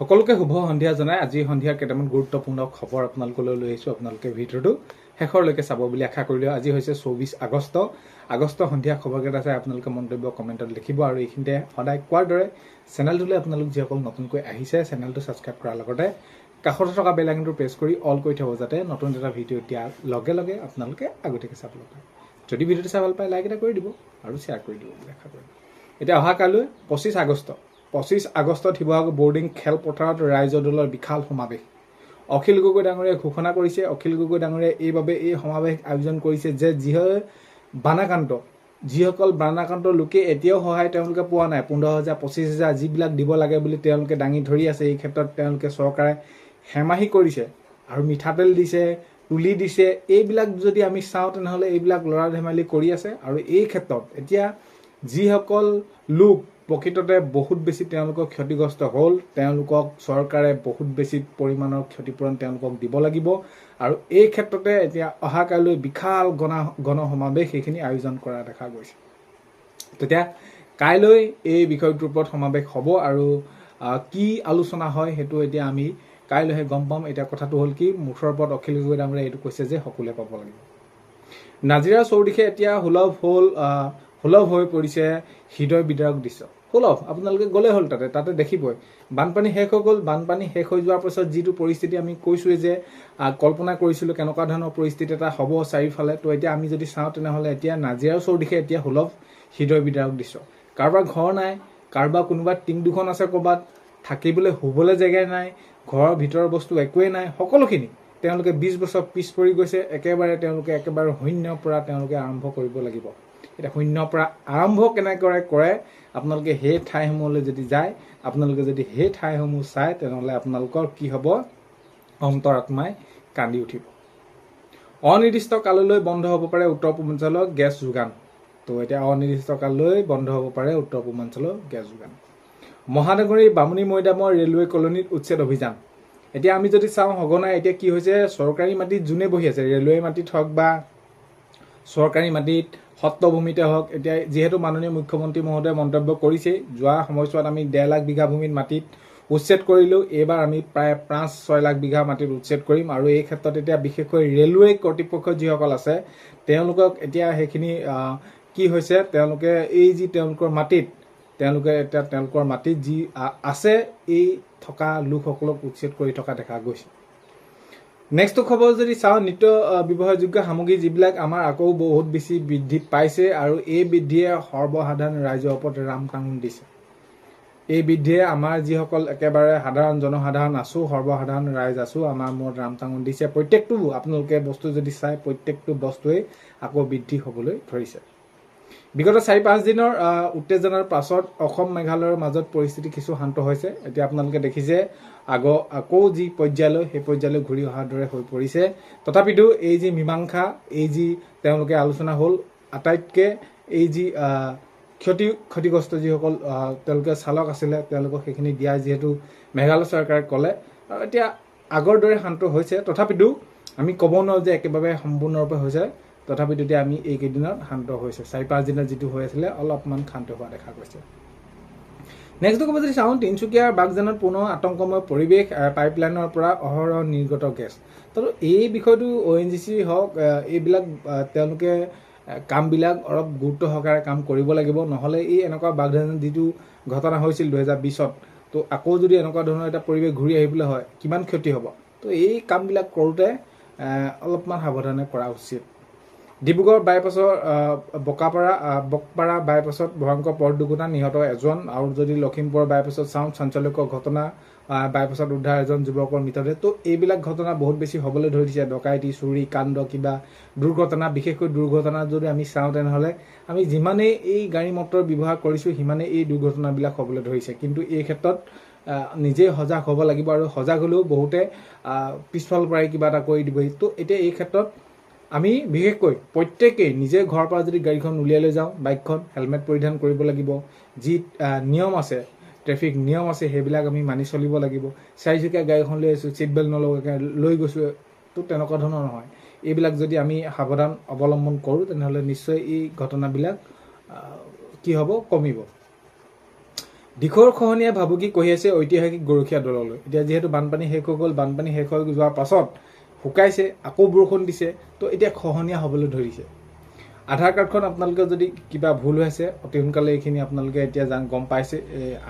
সকলোকে শুভ সন্ধিয়া জনাই আজি সন্ধিয়াৰ কেইটামান গুৰুত্বপূৰ্ণ খবৰ আপোনালোকলৈ লৈ আহিছোঁ। আপোনালোকে ভিডিঅ'টো শেষৰলৈকে চাব বুলি আশা কৰিলোঁ। আজি হৈছে 24 আগষ্ট সন্ধিয়া খবৰকেইটা চাই আপোনালোকে মন্তব্য কমেণ্টত লিখিব আৰু এইখিনিতে সদায় কোৱাৰ দৰে চেনেলটোলৈ আপোনালোক যিসকল নতুনকৈ আহিছে চেনেলটো ছাবস্ক্ৰাইব কৰাৰ লগতে কাষতে থকা বেল আইকনটো প্ৰেছ কৰি অল কৰি থ'ব, যাতে নতুন এটা ভিডিঅ' দিয়াৰ লগে লগে আপোনালোকে আগতীয়াকৈ চাবলৈ পায়। যদি ভিডিঅ'টো চাই ভাল পায় লাইক এটা কৰি দিব আৰু শ্বেয়াৰ কৰি দিব বুলি আশা কৰিলোঁ। এতিয়া অহাকালৈ 25 আগষ্টত শিৱসাগৰ বৰ্ডিং খেলপথাৰত ৰাইজৰ দলৰ বিশাল সমাৱেশ। অখিল গগৈ ডাঙৰীয়াই ঘোষণা কৰিছে। অখিল গগৈ ডাঙৰীয়াই এইবাবে এই সমাৱেশ আয়োজন কৰিছে যে যিসকল বানাক্ৰান্ত লোকে এতিয়াও সহায় তেওঁলোকে পোৱা নাই, 15,000 25,000 যিবিলাক দিব লাগে বুলি তেওঁলোকে দাঙি ধৰি আছে। এই ক্ষেত্ৰত তেওঁলোকে চৰকাৰে হেমাহি কৰিছে আৰু মিঠাতেল দিছে, তুলি দিছে। এইবিলাক যদি আমি চাওঁ তেনেহ'লে এইবিলাক ল'ৰা ধেমালি কৰি আছে। আৰু এই ক্ষেত্ৰত এতিয়া যিসকল লোক প্ৰকৃততে বহুত বেছি তেওঁলোকক ক্ষতিগ্ৰস্ত হ'ল, তেওঁলোকক চৰকাৰে বহুত বেছি পৰিমাণৰ ক্ষতিপূৰণ তেওঁলোকক দিব লাগিব। আৰু এই ক্ষেত্ৰতে এতিয়া অহাকালৈ বিশাল গণসমাৱেশ সেইখিনি আয়োজন কৰা দেখা গৈছে। তেতিয়া কাইলৈ এই বিষয়টোৰ ওপৰত সমাৱেশ হ'ব আৰু কি আলোচনা হয় সেইটো এতিয়া আমি কাইলৈহে গম পাম। এতিয়া কথাটো হ'ল কি, মুঠৰ ওপৰত অখিল গগৈ ডাঙৰীয়াই এইটো কৈছে যে সকলোৱে পাব লাগিব। নাজিৰা চৌদিশে এতিয়া সুলভ হৈ পৰিছে হৃদয় বিদাৰক দৃশ্য। সুলভ আপোনালোকে গ'লে হ'ল, তাতে দেখিবই। বানপানী শেষ হৈ গ'ল। বানপানী শেষ হৈ যোৱাৰ পাছত যিটো পৰিস্থিতি আমি কৈছোঁৱে যে কল্পনা কৰিছিলোঁ কেনেকুৱা ধৰণৰ পৰিস্থিতি এটা হ'ব চাৰিওফালে, তো এতিয়া আমি যদি চাওঁ তেনেহ'লে এতিয়া নাজিৰাৰ চৌদিশে এতিয়া সুলভ হৃদয় বিদাৰক দৃশ্য। কাৰোবাৰ ঘৰ নাই, কাৰোবাৰ কোনোবা টিং দুখন আছে, ক'ৰবাত থাকিবলৈ শুবলৈ জেগাই নাই, ঘৰৰ ভিতৰৰ বস্তু একোৱেই নাই, সকলোখিনি তেওঁলোকে 20 বছৰ পিছ পৰি গৈছে। তেওঁলোকে একেবাৰে শূন্যৰ পৰা তেওঁলোকে আৰম্ভ কৰিব লাগিব। এতিয়া শূন্যৰ পৰা আৰম্ভ কেনেদৰে কৰে আপোনালোকে সেই ঠাইসমূহলৈ যদি যায়, আপোনালোকে যদি সেই ঠাইসমূহ চায় তেনেহ'লে আপোনালোকৰ কি হ'ব, অন্তৰাত্মাই কান্দি উঠিব। অনিৰ্দিষ্ট কাললৈ বন্ধ হ'ব পাৰে উত্তৰ পূৰ্বাঞ্চলৰ গেছ যোগান। তো এতিয়া অনিৰ্দিষ্ট কাললৈ বন্ধ হ'ব পাৰে উত্তৰ পূৰ্বাঞ্চলৰ গেছ যোগান। মহানগৰীৰ বামুণী মৈদামৰ ৰেলৱে কলনীত উচ্ছেদ অভিযান। এতিয়া আমি যদি চাওঁ সঘনাই এতিয়া কি হৈছে, চৰকাৰী মাটিত যোনে বহি আছে, ৰেলৱে মাটিত হওক বা চৰকাৰী মাটিত সত্ৰভূমিতে হওক, এতিয়া যিহেতু মাননীয় মুখ্যমন্ত্ৰী মহোদয়ে মন্তব্য কৰিছে, যোৱা সময়ছোৱাত আমি 1.5 লাখ বিঘা ভূমিত মাটিত উচ্ছেদ কৰিলোঁ, এইবাৰ আমি প্ৰায় 5-6 লাখ বিঘা মাটিত উচ্ছেদ কৰিম। আৰু এই ক্ষেত্ৰত এতিয়া বিশেষকৈ ৰেলৱে কৰ্তৃপক্ষ যিসকল আছে তেওঁলোকক এতিয়া সেইখিনি কি হৈছে, তেওঁলোকে এই যি তেওঁলোকৰ মাটিত যি আছে এই থকা লোকসকলক উচ্ছেদ কৰি থকা দেখা গৈছে। নেক্সটটো খবৰ যদি চাওঁ, নিত্য ব্যৱহাৰযোগ্য সামগ্ৰী যিবিলাক আমাৰ আকৌ বহুত বেছি বৃদ্ধি পাইছে আৰু এই বৃদ্ধিয়ে সৰ্বসাধাৰণ ৰাইজৰ ওপৰত ৰাম টাঙোন দিছে। এই বৃদ্ধিয়ে আমাৰ যিসকল একেবাৰে জনসাধাৰণ আছোঁ, সৰ্বসাধাৰণ ৰাইজ আছোঁ, আমাৰ মূৰত ৰাম টাঙোন দিছে। প্ৰত্যেকটো আপোনালোকে বস্তু যদি চাই প্ৰত্যেকটো বস্তুৱেই আকৌ বৃদ্ধি হ'বলৈ ধৰিছে। বিগত 4-5 দিনৰ উত্তেজনাৰ পাছত অসম মেঘালয়ৰ মাজত পৰিস্থিতি কিছু শান্ত হৈছে। এতিয়া আপোনালোকে দেখিছে আকৌ যি পৰ্যায়লৈ সেই পৰ্যায়লৈ ঘূৰি অহাৰ দৰে হৈ পৰিছে। তথাপিতো এই যি মীমাংসা, এই যি তেওঁলোকে আলোচনা হ'ল, আটাইতকৈ এই যি ক্ষতিগ্ৰস্ত যিসকল তেওঁলোকে চালক আছিলে তেওঁলোকক সেইখিনি দিয়া যিহেতু মেঘালয় চৰকাৰে ক'লে, এতিয়া আগৰ দৰে শান্ত হৈছে। তথাপিতো আমি ক'ব নোৱাৰোঁ যে একেবাৰে সম্পূৰ্ণৰূপে হৈছে। তথাপিতো এতিয়া আমি এইকেইদিনত শান্ত হৈছে। 4-5 দিনত যিটো হৈ আছিলে অলপমান শান্ত হোৱা দেখা গৈছে। নেক্সটটো ক'ব যদি চাওঁ, তিনিচুকীয়াৰ বাগজানত পুনৰ আতংকময় পৰিৱেশ, পাইপলাইনৰ পৰা অহৰহ নিৰ্গত গেছ। তো এই বিষয়টো ONGC হওক, এইবিলাক তেওঁলোকে কামবিলাক অলপ গুৰুত্ব সহকাৰে কাম কৰিব লাগিব। নহ'লে এই এনেকুৱা বাগজানত যিটো ঘটনা হৈছিল 2020-ত, তো আকৌ যদি এনেকুৱা ধৰণৰ এটা পৰিৱেশ ঘূৰি আহিবলৈ হয় কিমান ক্ষতি হ'ব। তো এই কামবিলাক কৰোঁতে অলপমান সাৱধানে কৰা উচিত। ডিব্ৰুগড় বাইপাছৰ বকপাৰা বাইপাছত ভয়ংকৰ পথ দুৰ্ঘটনা, নিহত 1। আৰু যদি লখিমপুৰৰ বাইপাছত চাওঁ, চাঞ্চল্যকৰ ঘটনা, বাইপাছত উদ্ধাৰ 1 যুৱকৰ মৃতদেহ। তো এইবিলাক ঘটনা বহুত বেছি হ'বলৈ ধৰিছে। ডকাইতি, চুৰি, কাণ্ড, কিবা দুৰ্ঘটনা, বিশেষকৈ দুৰ্ঘটনা যদি আমি চাওঁ তেনেহ'লে আমি যিমানেই এই গাড়ী মটৰ ব্যৱহাৰ কৰিছোঁ সিমানেই এই দুৰ্ঘটনাবিলাক হ'বলৈ ধৰিছে। কিন্তু এই ক্ষেত্ৰত নিজেই সজাগ হ'ব লাগিব আৰু সজাগ হ'লেও বহুতে পিছফালৰ পৰাই কিবা এটা কৰি দিবহি। তো এতিয়া এই ক্ষেত্ৰত আমি বিশেষকৈ প্ৰত্যেকেই নিজে ঘৰৰ পৰা যদি গাড়ীখন উলিয়াই লৈ যাওঁ, বাইকখন হেলমেট পৰিধান কৰিব লাগিব। যি নিয়ম আছে, ট্ৰেফিক নিয়ম আছে, সেইবিলাক আমি মানি চলিব লাগিব। 4চকীয়া গাড়ীখন লৈ আছোঁ, ছিট বেল্ট নলগাকৈ লৈ গৈছোঁ, তো তেনেকুৱা ধৰণৰ নহয়। এইবিলাক যদি আমি সাৱধান অৱলম্বন কৰোঁ তেনেহ'লে নিশ্চয় এই ঘটনাবিলাক কি হ'ব, কমিব। দিখৌৰ খহনীয়াই ভাবুকি কঢ়িয়াইছে ঐতিহাসিক গৰখীয়া দললৈ। এতিয়া যিহেতু বানপানী শেষ হৈ গ'ল, বানপানী শেষ হৈ যোৱাৰ পাছত শুকাইছে, আকৌ বৰষুণ দিছে, তো এতিয়া খহনীয়া হ'বলৈ ধৰিছে। আধাৰ কাৰ্ডখন আপোনালোকে যদি কিবা ভুল হৈছে অতি সোনকালে এইখিনি আপোনালোকে এতিয়া গম পাইছে,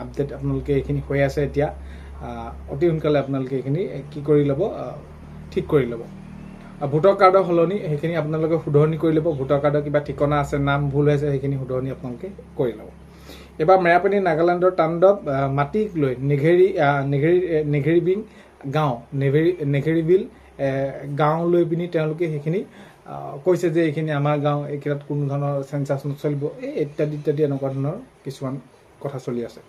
আপডেট আপোনালোকে এইখিনি হৈ আছে এতিয়া, অতি সোনকালে আপোনালোকে এইখিনি কি কৰি ল'ব, ঠিক কৰি ল'ব। ভোটাৰ কাৰ্ডৰ সলনি সেইখিনি আপোনালোকে শুধৰণি কৰি ল'ব। ভোটাৰ কাৰ্ডৰ কিবা ঠিকনা আছে, নাম ভুল হৈছে, সেইখিনি শুধৰণি আপোনালোকে কৰি ল'ব। এবাৰ মেৰাপানী নাগালেণ্ডৰ তাণ্ডৱ, মাটিক লৈ নেঘেৰিবিং গাঁও, নেঘেৰিবিল গাঁও লৈ পিনি তেওঁলোকে সেইখিনি কৈছে যে এইখিনি আমাৰ গাঁও, এইকেইটাত কোনো ধৰণৰ চেঞ্চাছ নচলিব, ইত্যাদি ইত্যাদি এনেকুৱা ধৰণৰ কিছুমান কথা চলি আছে।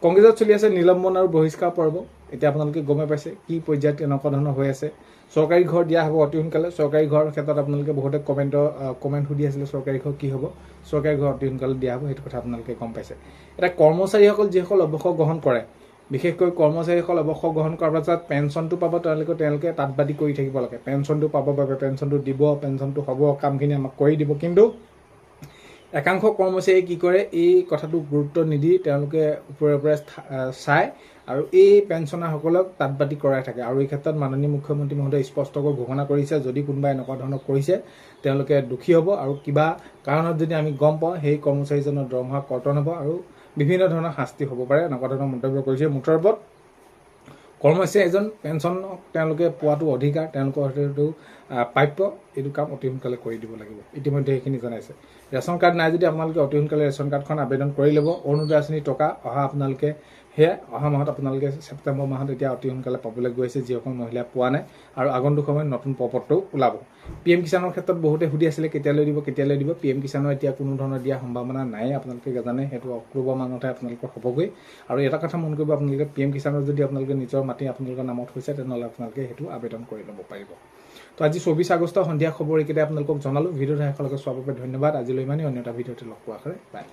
কংগ্ৰেছত চলি আছে নিলম্বন আৰু বহিষ্কাৰ পৰ্ব। এতিয়া আপোনালোকে গমে পাইছে কি পৰ্যায়ত এনেকুৱা ধৰণৰ হৈ আছে। চৰকাৰী ঘৰ দিয়া হ'ব অতি সোনকালে। চৰকাৰী ঘৰৰ ক্ষেত্ৰত আপোনালোকে বহুতে কমেণ্ট সুধি আছিলে চৰকাৰী ঘৰ কি হ'ব। চৰকাৰী ঘৰ অতি সোনকালে দিয়া হ'ব, সেইটো কথা আপোনালোকে গম পাইছে। এতিয়া কৰ্মচাৰীসকল যিসকল অৱসৰ গ্ৰহণ কৰে, বিশেষকৈ কৰ্মচাৰীসকল অৱসৰ গ্ৰহণ কৰাৰ পাছত পেঞ্চনটো পাব, তেওঁলোকে তাঁতবাতি কৰি থাকিব লাগে। পেঞ্চনটো পাবৰ বাবে পেঞ্চনটো দিব, পেঞ্চনটো হ'ব, কামখিনি আমাক কৰি দিব। কিন্তু একাংশ কৰ্মচাৰীয়ে কি কৰে, এই কথাটো গুৰুত্ব নিদি তেওঁলোকে ওপৰে চায় আৰু এই পেঞ্চনাৰসকলক তাঁতবাতি কৰাই থাকে। আৰু এই ক্ষেত্ৰত মাননীয় মুখ্যমন্ত্ৰী মহোদয়ে স্পষ্টকৈ ঘোষণা কৰিছে, যদি কোনোবাই এনেকুৱা ধৰণৰ কৰিছে তেওঁলোকে দোষী হ'ব, আৰু কিবা কাৰণত যদি আমি গম পাওঁ সেই কৰ্মচাৰীজনৰ দৰমহা কৰ্তন হ'ব আৰু বিভিন্ন ধৰণৰ শাস্তি হ'ব পাৰে, এনেকুৱা ধৰণৰ মন্তব্য কৰিছে। মুঠৰ কৰ্মচাৰী এজন পেঞ্চনক তেওঁলোকে পোৱাটো অধিকাৰ, তেওঁলোকৰ সেইটো প্ৰাপ্য, এইটো কাম অতি সোনকালে কৰি দিব লাগিব। ইতিমধ্যে এইখিনি জনাইছে। ৰেচন কাৰ্ড নাই যদি আপোনালোকে অতি সোনকালে ৰেচন কাৰ্ডখন আবেদন কৰি ল'ব। অৰুণোদয় আঁচনি টকা আপোনালোকে অহা মাহত আপোনালোকে ছেপ্টেম্বৰ মাহত এতিয়া অতি সোনকালে পাবলৈ গৈ আছে, যিসকল মহিলাই পোৱা নাই, আৰু আগন্তুক সময়ত নতুন প্ৰপত্ৰও ওলাব। PM কিষাণৰ ক্ষেত্ৰত বহুতে সুধি আছিলে কেতিয়ালৈ দিব। PM কিষাণৰ এতিয়া কোনো ধৰণৰ দিয়াৰ সম্ভাৱনা নাই, আপোনালোকে জানে, সেইটো অক্টোবৰ মানতহে আপোনালোকৰ হ'বগৈ। আৰু এটা কথা মন কৰিব, আপোনালোকে PM কিষাণৰ যদি আপোনালোকে নিজৰ মাটি আপোনালোকৰ নামত হৈছে, তেনেহ'লে আপোনালোকে সেইটো আবেদন কৰি ল'ব পাৰিব। তো আজি 24 আগষ্ট সন্ধিয়া খবৰ এইকেইটাই আপোনালোকক জনালোঁ। ভিডিঅ'টো শেষলৈকে চোৱাৰ বাবে ধন্যবাদ। আজিলৈ ইমানেই, অন্য এটা ভিডিঅ'তে লগ পোৱাৰ আশাৰে বাই।